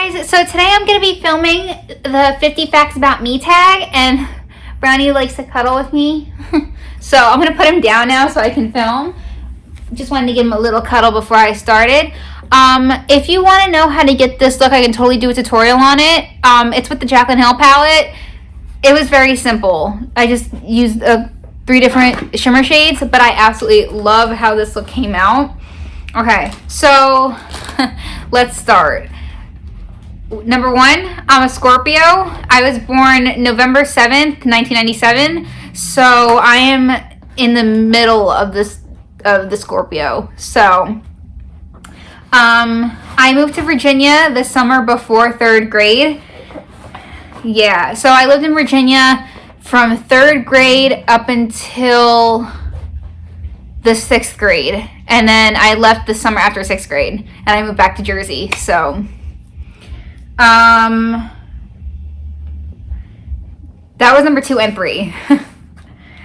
guys, so today I'm going to be filming the 50 Facts About Me tag, and Brownie likes to cuddle with me. So I'm going to put him down now so I can film. Just wanted to give him a little cuddle before I started. If you want to know how to get this look, I can totally do a tutorial on it. It's with the Jaclyn Hill palette. It was very simple. I just used 3 different shimmer shades, but I absolutely love how this look came out. Okay, so let's start. Number 1, I'm a Scorpio. I was born November 7th, 1997. So I am in the middle of the Scorpio. So I moved to Virginia the summer before 3rd grade. Yeah, so I lived in Virginia from 3rd grade up until the 6th grade. And then I left the summer after 6th grade. And I moved back to Jersey. So that was number 2 and 3.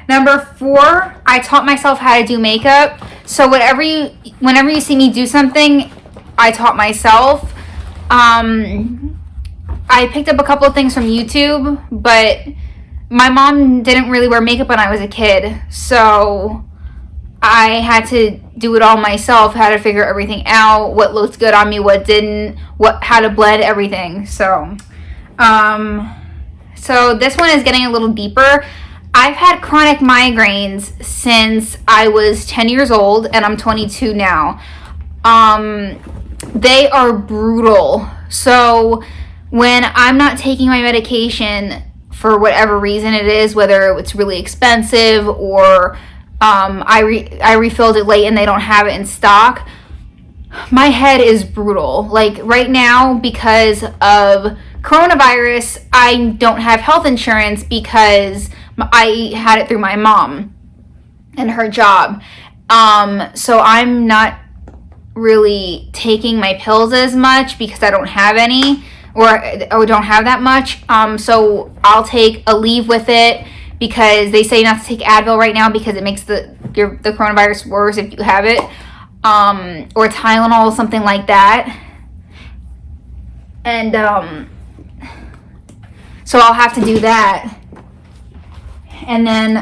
Number 4, I taught myself how to do makeup. So whenever you see me do something, I taught myself. I picked up a couple of things from YouTube, but my mom didn't really wear makeup when I was a kid. So I had to do it all myself, how to figure everything out, what looked good on me, what didn't, how to blend everything. So this one is getting a little deeper. I've had chronic migraines since I was 10 years old, and I'm 22 now. They are brutal. So when I'm not taking my medication for whatever reason it is, whether it's really expensive or I refilled it late and they don't have it in stock, my head is brutal. Like right now, because of coronavirus, I don't have health insurance because I had it through my mom and her job. So I'm not really taking my pills as much because I don't have any or don't have that much. So I'll take a leave with it because they say not to take Advil right now because it makes the coronavirus worse if you have it. Or Tylenol, something like that. And so I'll have to do that. And then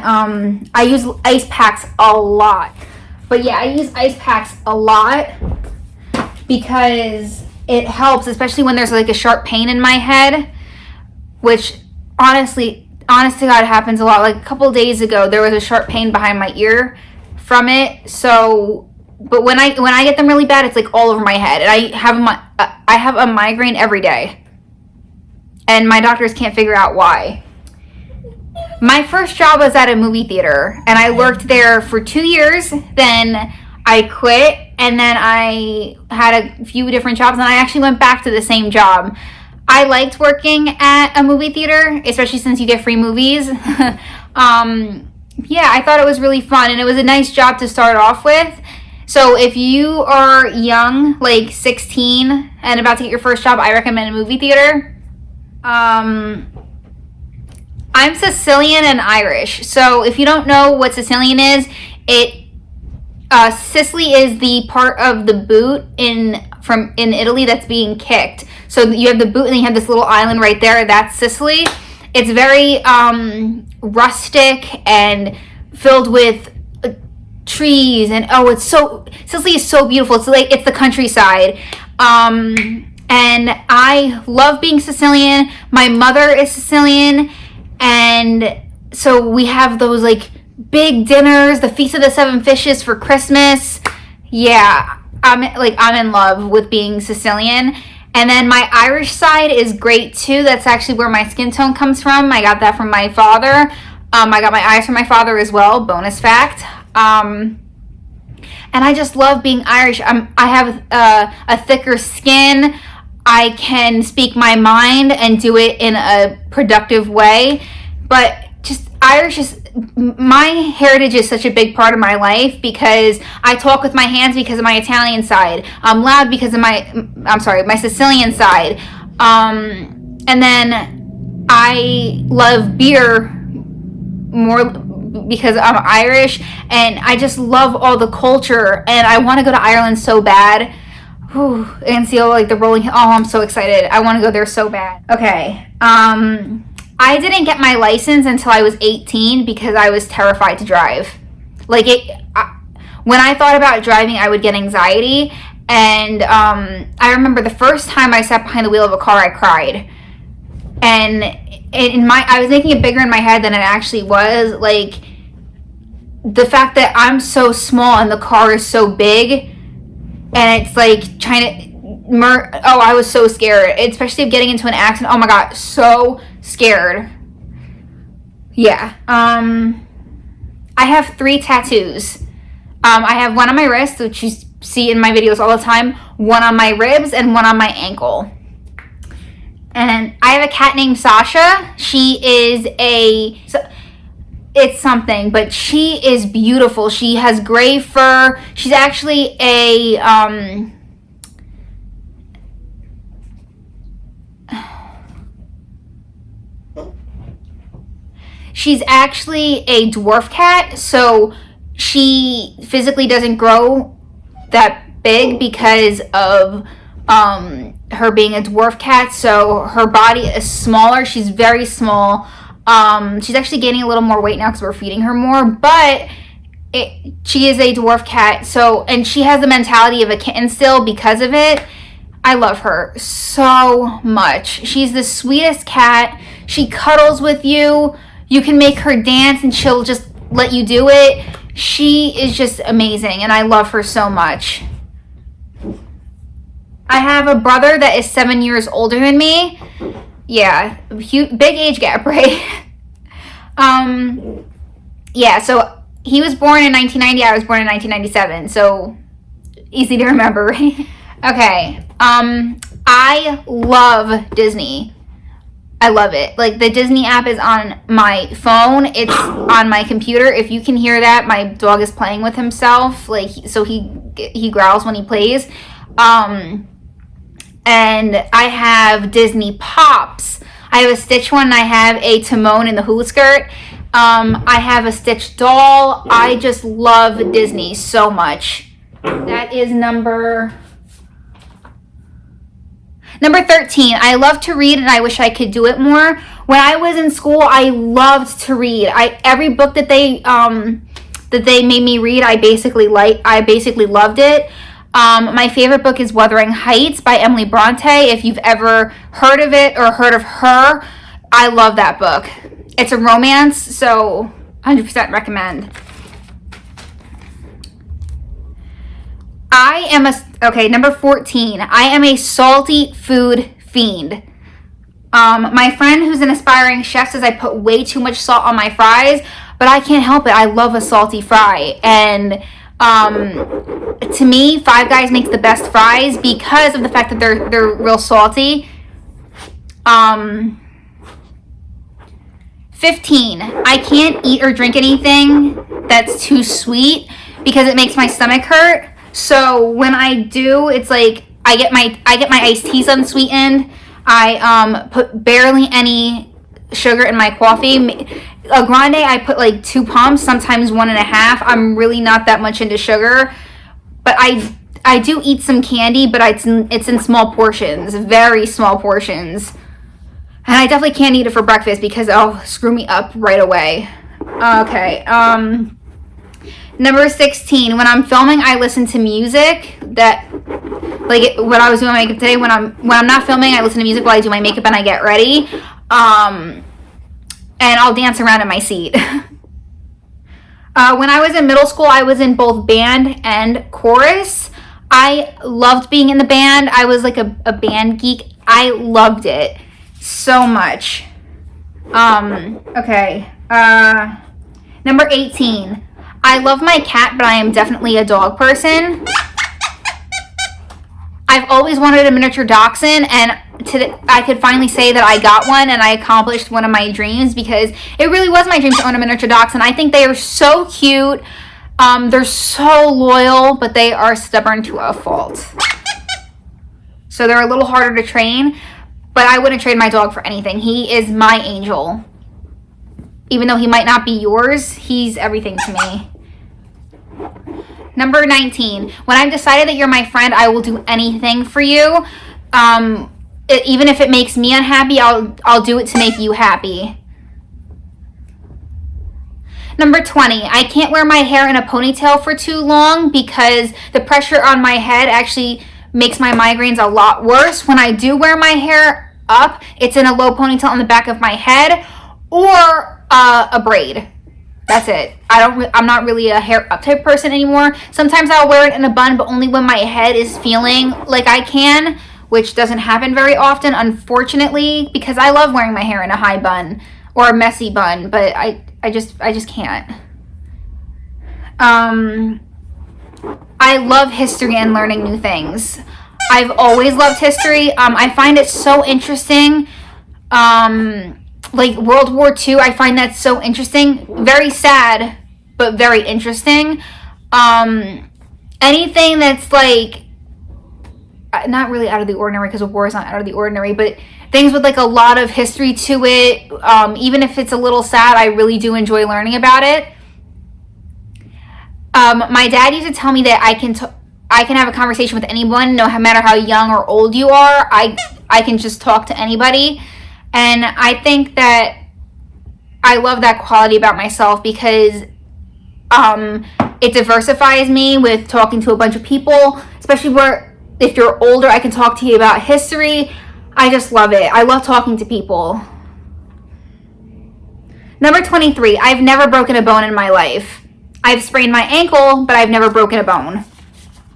I use ice packs a lot. But yeah, I use ice packs a lot because it helps, especially when there's like a sharp pain in my head, which honest to God happens a lot. Like a couple of days ago, there was a sharp pain behind my ear from it. So, but when I get them really bad, it's like all over my head, and I have a migraine every day, and my doctors can't figure out why. My first job was at a movie theater, and I worked there for 2 years. Then I quit, and then I had a few different jobs, and I actually went back to the same job. I liked working at a movie theater, especially since you get free movies. Yeah, I thought it was really fun, and it was a nice job to start off with. So if you are young, like 16, and about to get your first job, I recommend a movie theater. I'm Sicilian and Irish. So if you don't know what Sicilian is, Sicily is the part of the boot in Italy that's being kicked. So you have the boot and then you have this little island right there. That's Sicily. It's very rustic and filled with trees, and Sicily is so beautiful. It's the countryside. And I love being Sicilian. My mother is Sicilian, and so we have those like big dinners, the Feast of the Seven Fishes for Christmas. Yeah, I'm in love with being Sicilian. And then my Irish side is great too. That's actually where my skin tone comes from. I got that from my father. I got my eyes from my father as well. Bonus fact. And I just love being Irish. I have a thicker skin. I can speak my mind and do it in a productive way. But just Irish is, my heritage is such a big part of my life because I talk with my hands because of my Italian side. I'm loud because of my Sicilian side. And then I love beer more because I'm Irish, and I just love all the culture, and I want to go to Ireland so bad. Whew, and see all like the rolling. Oh, I'm so excited. I want to go there so bad. Okay. I didn't get my license until I was 18 because I was terrified to drive. Like when I thought about driving, I would get anxiety. And I remember the first time I sat behind the wheel of a car, I cried. And I was making it bigger in my head than it actually was. Like the fact that I'm so small and the car is so big, and it's like trying to I was so scared, especially of getting into an accident. Oh my god, so scared. Yeah. I have 3 tattoos. I have one on my wrist, which you see in my videos all the time, one on my ribs, and one on my ankle. And I have a cat named Sasha. She is it's something, but she is beautiful. She has gray fur. She's actually a dwarf cat, so she physically doesn't grow that big because of her being a dwarf cat. So her body is smaller. She's very small. She's actually gaining a little more weight now because we're feeding her more, but she is a dwarf cat. So, and she has the mentality of a kitten still because of it. I love her so much. She's the sweetest cat. She cuddles with you. You can make her dance and she'll just let you do it. She is just amazing and I love her so much. I have a brother that is 7 years older than me. Yeah, big age gap, right? Yeah, so he was born in 1990, I was born in 1997, so easy to remember, right? Okay, I love Disney. I love it. Like, the Disney app is on my phone, it's on my computer. If you can hear that, my dog is playing with himself, like, so he growls when he plays. And I have Disney Pops. I have a Stitch one, and I have a Timon in the hula skirt. I have a Stitch doll. I just love Disney so much. That is number 13. I love to read, and I wish I could do it more. When I was in school, I loved to read. Every book that they made me read, I basically loved it. My favorite book is Wuthering Heights by Emily Bronte. If you've ever heard of it or heard of her, I love that book. It's a romance, so 100% recommend. Number 14. I am a salty food fiend. My friend who's an aspiring chef says I put way too much salt on my fries, but I can't help it. I love a salty fry. And to me, Five Guys makes the best fries because of the fact that they're real salty. 15. I can't eat or drink anything that's too sweet because it makes my stomach hurt. So when I do, it's like I get my iced teas unsweetened. I put barely any sugar in my coffee. A grande, I put like 2 pumps, sometimes 1.5. I'm really not that much into sugar, but I do eat some candy, but it's in small portions, very small portions. And I definitely can't eat it for breakfast because it'll screw me up right away. Okay, number 16. When I'm filming, I listen to music that, like what I was doing my makeup today. When I'm not filming, I listen to music while I do my makeup and I get ready. And I'll dance around in my seat. When I was in middle school, I was in both band and chorus. I loved being in the band. I was like a band geek. I loved it so much. Okay. Number 18. I love my cat, but I am definitely a dog person. I've always wanted a miniature dachshund, and today I could finally say that I got one and I accomplished one of my dreams because it really was my dream to own a miniature dachshund. I think they are so cute. They're so loyal, but they are stubborn to a fault. So they're a little harder to train, but I wouldn't trade my dog for anything. He is my angel. Even though he might not be yours, he's everything to me. Number 19. When I've decided that you're my friend, I will do anything for you. Even if it makes me unhappy, I'll do it to make you happy. Number 20. I can't wear my hair in a ponytail for too long because the pressure on my head actually makes my migraines a lot worse. When I do wear my hair up, it's in a low ponytail on the back of my head or a braid. That's it. I'm not really a hair up type person anymore. Sometimes I'll wear it in a bun, but only when my head is feeling like I can, which doesn't happen very often, unfortunately, because I love wearing my hair in a high bun or a messy bun, but I just can't. I love history and learning new things. I've always loved history. I find it so interesting. Like World War II, I find that so interesting. Very sad, but very interesting. Anything that's like not really out of the ordinary, because a war is not out of the ordinary, but things with like a lot of history to it, even if it's a little sad, I really do enjoy learning about it. My dad used to tell me that I can have a conversation with anyone, no matter how young or old you are. I can just talk to anybody. And I think that I love that quality about myself because it diversifies me with talking to a bunch of people, especially where if you're older, I can talk to you about history. I just love it. I love talking to people. Number 23, I've never broken a bone in my life. I've sprained my ankle, but I've never broken a bone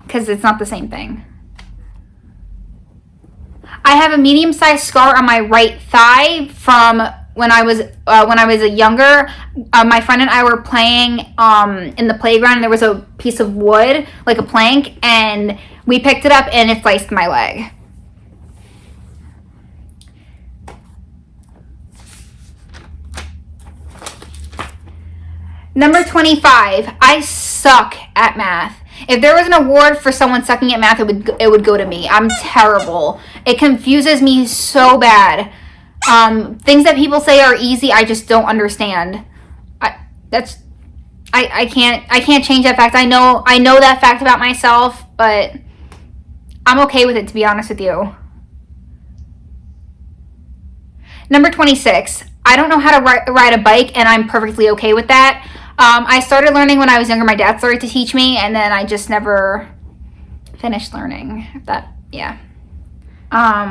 because it's not the same thing. I have a medium-sized scar on my right thigh from when I was younger. My friend and I were playing in the playground, and there was a piece of wood, like a plank, and we picked it up, and it sliced my leg. Number 25, I suck at math. If there was an award for someone sucking at math, it would go to me. I'm terrible. It confuses me so bad. Things that people say are easy, I just don't understand. I can't change that fact. I know that fact about myself, but I'm okay with it, to be honest with you. Number 26, I don't know how to ride a bike, and I'm perfectly okay with that. I started learning when I was younger. My dad started to teach me, and then I just never finished learning. I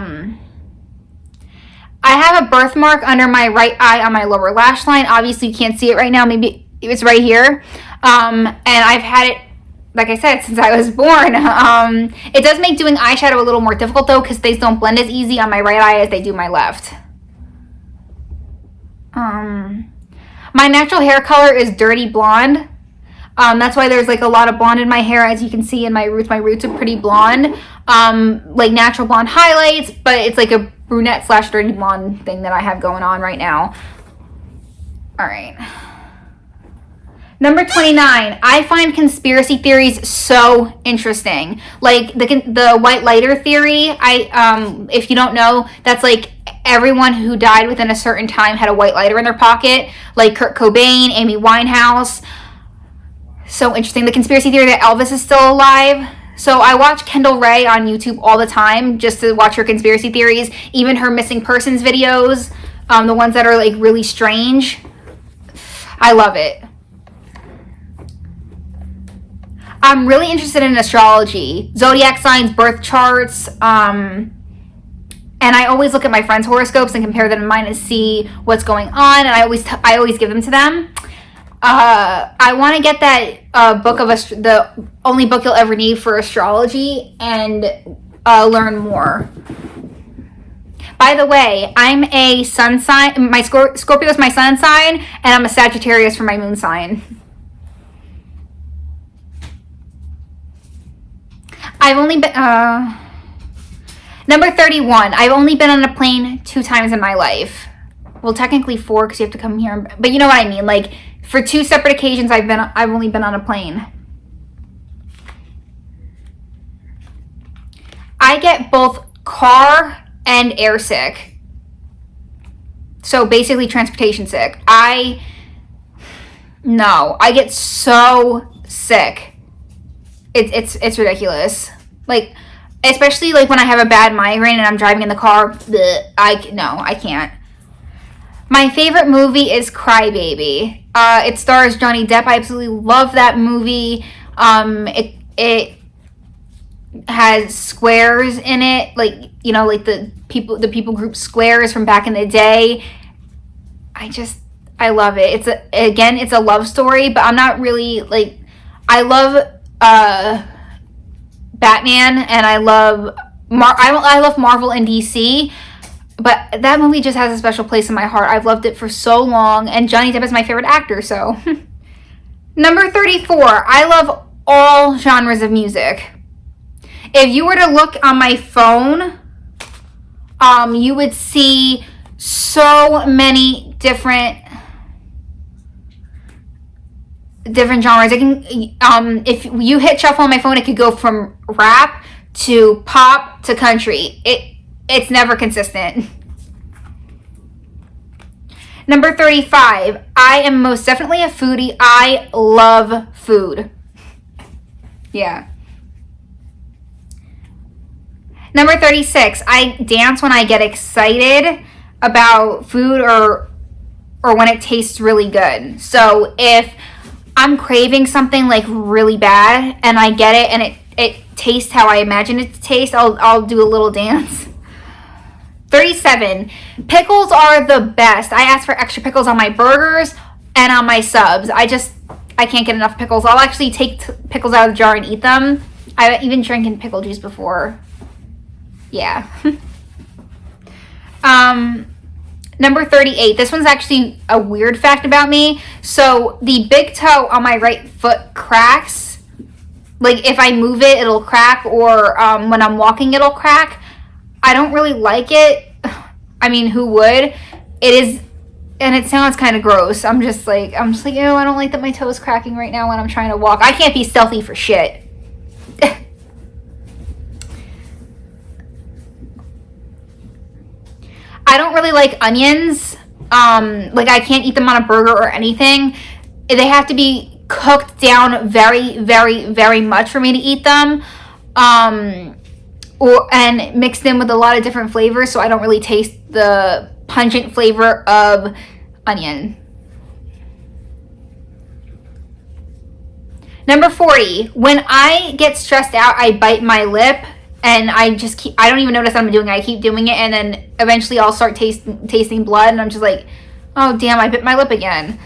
have a birthmark under my right eye on my lower lash line. Obviously, you can't see it right now. Maybe it's right here. And I've had it, like I said, since I was born. It does make doing eyeshadow a little more difficult, though, because things don't blend as easy on my right eye as they do my left. My natural hair color is dirty blonde. That's why there's like a lot of blonde in my hair, as you can see in my roots. My roots are pretty blonde, like natural blonde highlights, but it's like a brunette / dirty blonde thing that I have going on right now. All right. Number 29, I find conspiracy theories so interesting. Like the white lighter theory. If you don't know, that's like everyone who died within a certain time had a white lighter in their pocket, like Kurt Cobain, Amy Winehouse. So interesting. The conspiracy theory that Elvis is still alive. So I watch Kendall Rae on YouTube all the time just to watch her conspiracy theories, even her missing persons videos, the ones that are like really strange. I love it. I'm really interested in astrology, zodiac signs, birth charts, and I always look at my friends' horoscopes and compare them to mine to see what's going on, and I always give them to them. I want to get that book of the only book you'll ever need for astrology and learn more. By the way, I'm a sun sign. My Scorpio is my sun sign, and I'm a Sagittarius for my moon sign. I've only been number 31. I've only been on a plane 2 times in my life. Well, technically 4 because you have to come here, but you know what I mean. Like for 2 separate occasions, I've only been on a plane. I get both car and air sick. So basically transportation sick. I get so sick. It's ridiculous. Like, especially like when I have a bad migraine and I'm driving in the car. I can't. My favorite movie is Cry Baby. It stars Johnny Depp. I absolutely love that movie. It has Squares in it, like, you know, like the people group Squares from back in the day. I love it. It's a love story, but I'm not really like, I love Batman, and I love Marvel and DC, but that movie just has a special place in my heart. I've loved it for so long, and Johnny Depp is my favorite actor, so. Number 34, I love all genres of music. If you were to look on my phone, you would see so many different genres. It can, if you hit shuffle on my phone, it could go from rap to pop to country. It's never consistent. Number 35, I am most definitely a foodie. I love food. Yeah. Number 36, I dance when I get excited about food or when it tastes really good. So if I'm craving something like really bad and I get it and it tastes how I imagine it to taste, I'll do a little dance. 37, pickles are the best. I ask for extra pickles on my burgers and on my subs. I can't get enough pickles. I'll actually take pickles out of the jar and eat them. I've even drinking pickle juice before. Yeah. Number 38. This one's actually a weird fact about me. So the big toe on my right foot cracks. Like if I move it, it'll crack, or when I'm walking, it'll crack. I don't really like it. I mean, who would? It is, and it sounds kind of gross. I'm just like, ew, I don't like that my toe is cracking right now when I'm trying to walk. I can't be stealthy for shit. I don't really like onions. Like I can't eat them on a burger or anything. They have to be cooked down very, very, very much for me to eat them. And mixed in with a lot of different flavors, so I don't really taste the pungent flavor of onion. Number 40, when I get stressed out, I bite my lip. And I don't even notice what I'm doing it. I keep doing it, and then eventually I'll start tasting blood, and I'm just like, oh damn, I bit my lip again.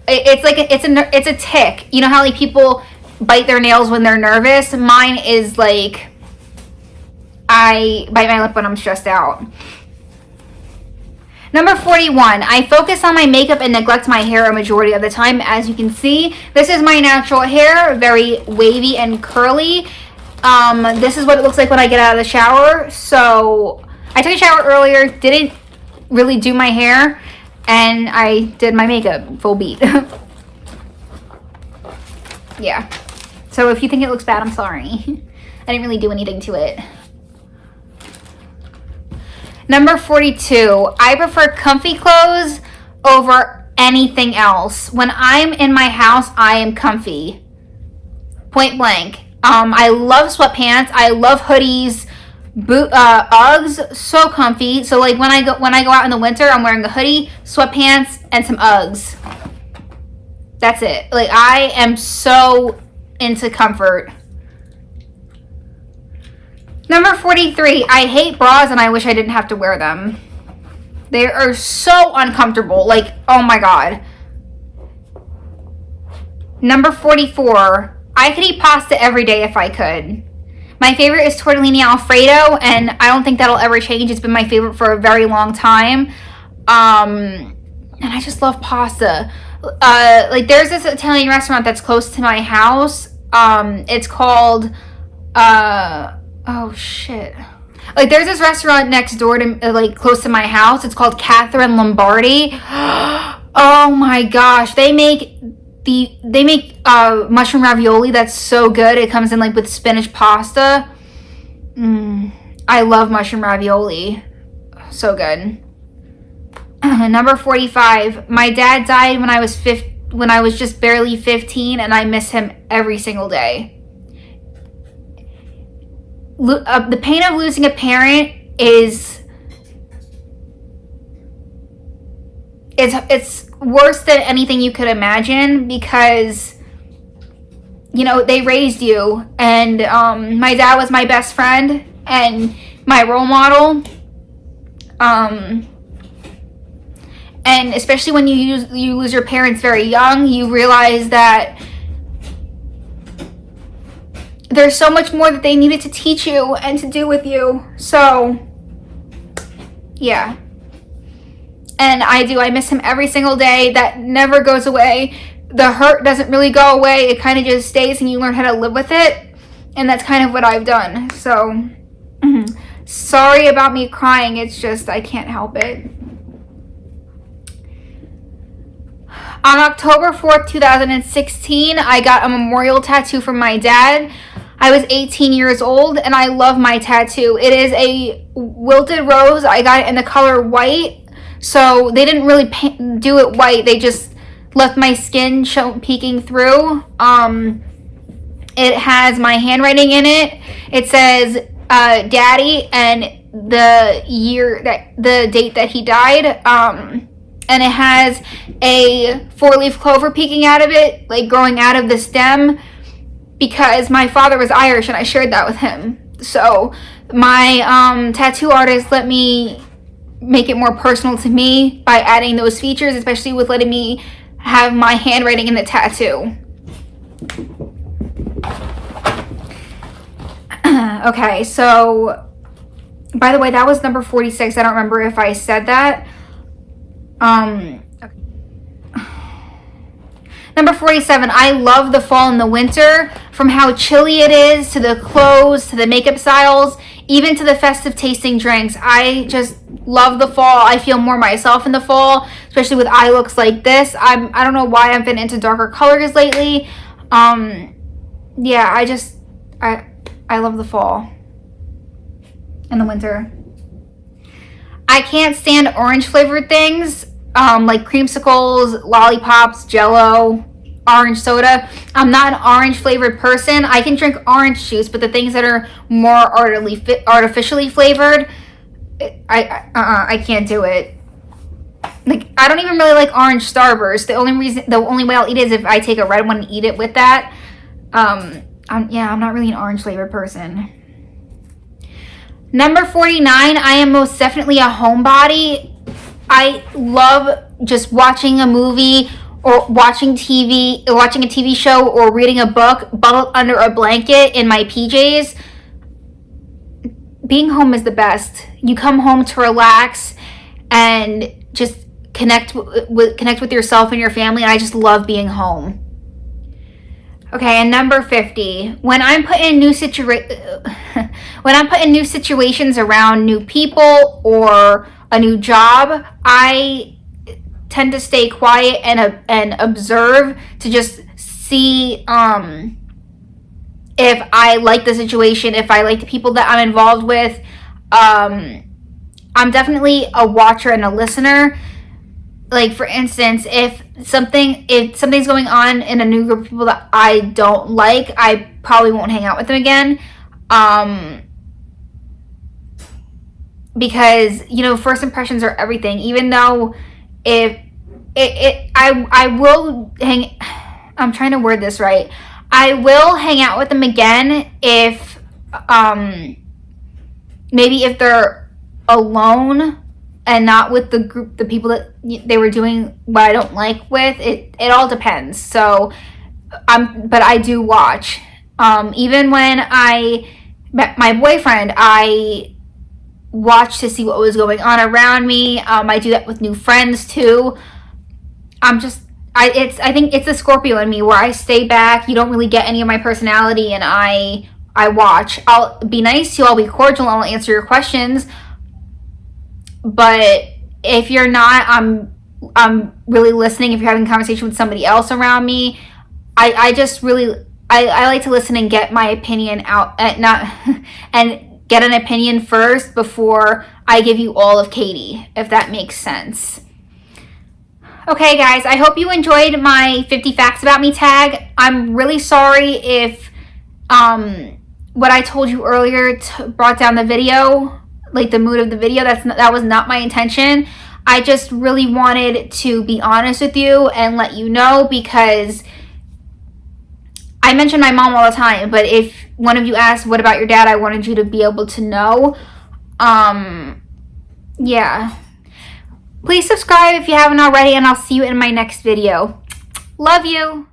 It's a tick. You know how like people bite their nails when they're nervous? Mine is like, I bite my lip when I'm stressed out. Number 41, I focus on my makeup and neglect my hair a majority of the time. As you can see, this is my natural hair, very wavy and curly. This is what it looks like when I get out of the shower. So I took a shower earlier, didn't really do my hair, and I did my makeup full beat. Yeah. So if you think it looks bad, I'm sorry. I didn't really do anything to it. Number 42, I prefer comfy clothes over anything else. When I'm in my house, I am comfy. Point blank. I love sweatpants. I love hoodies, Uggs, so comfy. So like when I go out in the winter, I'm wearing a hoodie, sweatpants, and some Uggs. That's it. Like I am so into comfort. Number 43, I hate bras and I wish I didn't have to wear them. They are so uncomfortable. Like, oh my god. Number 44, I could eat pasta every day if I could. My favorite is tortellini Alfredo, and I don't think that'll ever change. It's been my favorite for a very long time. And I just love pasta. Like there's this Italian restaurant that's close to my house. It's called, oh shit. Like there's this restaurant next door to, like close to my house. It's called Catherine Lombardi. Oh my gosh. They make mushroom ravioli that's so good. It comes in like with spinach pasta. I love mushroom ravioli. So good. Number 45. My dad died when I was just barely 15, and I miss him every single day. the pain of losing a parent is it's worse than anything you could imagine, because they raised you, and my dad was my best friend and my role model, and especially when you lose your parents very young, you realize that there's so much more that they needed to teach you and to do with you. So yeah, and I miss him every single day. That never goes away. The hurt doesn't really go away. It kind of just stays, and you learn how to live with it. And that's kind of what I've done. So, sorry about me crying. It's just, I can't help it. On October 4th, 2016, I got a memorial tattoo from my dad. I was 18 years old, and I love my tattoo. It is a wilted rose. I got it in the color white. So, they didn't really do it white. They just left my skin peeking through. It has my handwriting in it. It says Daddy and the date that he died. And it has a 4-leaf clover peeking out of it, like growing out of the stem, because my father was Irish and I shared that with him. So my tattoo artist let me make it more personal to me by adding those features, especially with letting me have my handwriting in the tattoo. Okay, so by the way, that was number 46. I don't remember if I said that. Number 47, I love the fall and the winter, from how chilly it is, to the clothes, to the makeup styles, even to the festive tasting drinks. I just love the fall. I feel more myself in the fall, especially with eye looks like this. I don't know why I've been into darker colors lately. Yeah, I love the fall and the winter. I can't stand orange flavored things, like creamsicles, lollipops, Jello, orange soda. I'm not an orange flavored person. I can drink orange juice, but the things that are more artificially flavored, I can't do it. Like, I don't even really like orange Starburst. The only way I'll eat it is if I take a red one and eat it with that. I'm not really an orange flavored person. Number 49, I am most definitely a homebody. I love just watching a movie or watching a TV show or reading a book bundled under a blanket in my PJs. Being home is the best. You come home to relax and just connect with yourself and your family. And I just love being home. Okay, and number 50, when I'm put in new situations around new people or a new job, I tend to stay quiet and observe to just see if I like the situation, if I like the people that I'm involved with. I'm definitely a watcher and a listener. Like, for instance, if something's going on in a new group of people that I don't like, I probably won't hang out with them again. Because, first impressions are everything. Even though I will I'm trying to word this right. I will hang out with them again if, maybe if they're alone and not with the people that they were doing what I don't like with. It all depends. So, but I do watch. Even when I met my boyfriend, I watched to see what was going on around me. I do that with new friends too. I think it's the Scorpio in me where I stay back. You don't really get any of my personality, and I watch. I'll be nice to you. I'll be cordial. I'll answer your questions. But if you're not, I'm really listening. If you're having a conversation with somebody else around me, I like to listen and get my opinion out, and get an opinion first before I give you all of Katie, if that makes sense. Okay, guys, I hope you enjoyed my 50 Facts About Me tag. I'm really sorry if what I told you earlier brought down the video, like the mood of the video. That was not my intention. I just really wanted to be honest with you and let you know, because I mention my mom all the time, but if one of you asked what about your dad, I wanted you to be able to know. Yeah. Please subscribe if you haven't already, and I'll see you in my next video. Love you.